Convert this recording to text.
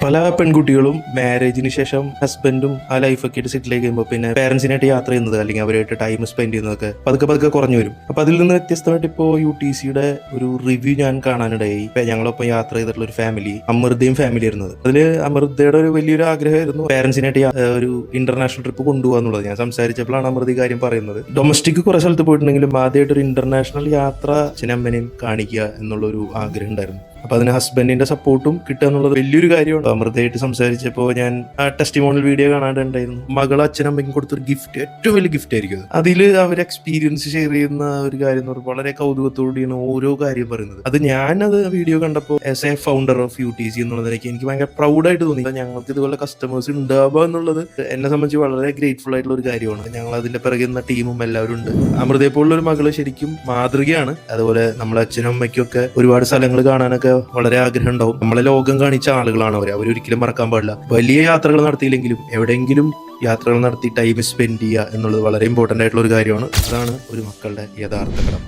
പല പെൺകുട്ടികളും മാരേജിന് ശേഷം ഹസ്ബൻഡും ആ ലൈഫൊക്കെ ആയിട്ട് സെറ്റിൽ ആയി കഴിയുമ്പോൾ പിന്നെ പേരൻസിനായിട്ട് യാത്ര ചെയ്യുന്നത് അല്ലെങ്കിൽ അവരായിട്ട് ടൈം സ്പെൻഡ് ചെയ്യുന്നതൊക്കെ പതുക്കെ കുറഞ്ഞു വരും. അപ്പൊ അതിൽ നിന്ന് വ്യത്യസ്തമായിട്ട് ഇപ്പോൾ UTCയുടെ ഒരു റിവ്യൂ ഞാൻ കാണാനിടയായി. ഞങ്ങളൊപ്പം യാത്ര ചെയ്തിട്ടുള്ള ഒരു ഫാമിലി, അമൃതയും ഫാമിലി ആയിരുന്നത്. അതില് അമൃതയുടെ ഒരു വലിയൊരു ആഗ്രഹമായിരുന്നു പേരൻസിനായിട്ട് ഒരു ഇന്റർനാഷണൽ ട്രിപ്പ് കൊണ്ടുപോകാന്നുള്ളത്. ഞാൻ സംസാരിച്ചപ്പോഴാണ് അമൃത ഈ കാര്യം പറയുന്നത്. ഡൊമസ്റ്റിക് കുറെ സ്ഥലത്ത് പോയിട്ടുണ്ടെങ്കിലും ആദ്യമായിട്ട് ഒരു ഇന്റർനാഷണൽ യാത്ര അച്ഛനമ്മനെയും കാണിക്കുക എന്നുള്ള ഒരു ആഗ്രഹം ഉണ്ടായിരുന്നു. അപ്പൊ അതിന് ഹസ്ബൻഡിന്റെ സപ്പോർട്ടും കിട്ടുക എന്നുള്ളത് വലിയൊരു കാര്യമാണ്. അമൃതയായിട്ട് സംസാരിച്ചപ്പോൾ ഞാൻ ആ ടെസ്റ്റിമോണിയൽ വീഡിയോ കാണാണ്ടുണ്ടായിരുന്നു. മകൾ അച്ഛനമ്മയ്ക്കും കൊടുത്തൊരു ഗിഫ്റ്റ് ഏറ്റവും വലിയ ഗിഫ്റ്റ് ആയിരിക്കും. അതിൽ അവർ എക്സ്പീരിയൻസ് ഷെയർ ചെയ്യുന്ന ഒരു കാര്യം എന്ന് പറഞ്ഞാൽ വളരെ കൗതുകത്തോടെയാണ് ഓരോ കാര്യം പറയുന്നത്. അത് ഞാനത് വീഡിയോ കണ്ടപ്പോൾ as A founder of UTC എന്നുള്ളതിലേക്ക് എനിക്ക് ഭയങ്കര പ്രൗഡായിട്ട് തോന്നി. ഞങ്ങൾക്ക് ഇതുപോലെ കസ്റ്റമേഴ്സ് ഉണ്ടാവുക എന്നുള്ളത് എന്നെ സംബന്ധിച്ച് വളരെ ഗ്രേറ്റ്ഫുൾ ആയിട്ടുള്ള ഒരു കാര്യമാണ്. ഞങ്ങൾ അതിന്റെ പിറകെ നിന്ന ടീമും എല്ലാവരും ഉണ്ട്. അമൃതയെ പോലുള്ള ഒരു മകള് ശരിക്കും മാതൃകയാണ്. അതുപോലെ നമ്മളെ അച്ഛനും അമ്മയ്ക്കും ഒക്കെ ഒരുപാട് സ്ഥലങ്ങൾ കാണാനൊക്കെ വളരെ ആഗ്രഹം ഉണ്ടാവും. നമ്മളെ ലോകം കാണിച്ച ആളുകളാണ് അവരൊരിക്കലും മറക്കാൻ പാടില്ല. വലിയ യാത്രകൾ നടത്തിയില്ലെങ്കിലും എവിടെയെങ്കിലും യാത്രകൾ നടത്തി ടൈം സ്പെൻഡ് ചെയ്യുക എന്നുള്ളത് വളരെ ഇമ്പോർട്ടന്റ് ആയിട്ടുള്ള ഒരു കാര്യമാണ്. അതാണ് ഒരു മക്കളുടെ യഥാർത്ഥ കടമ.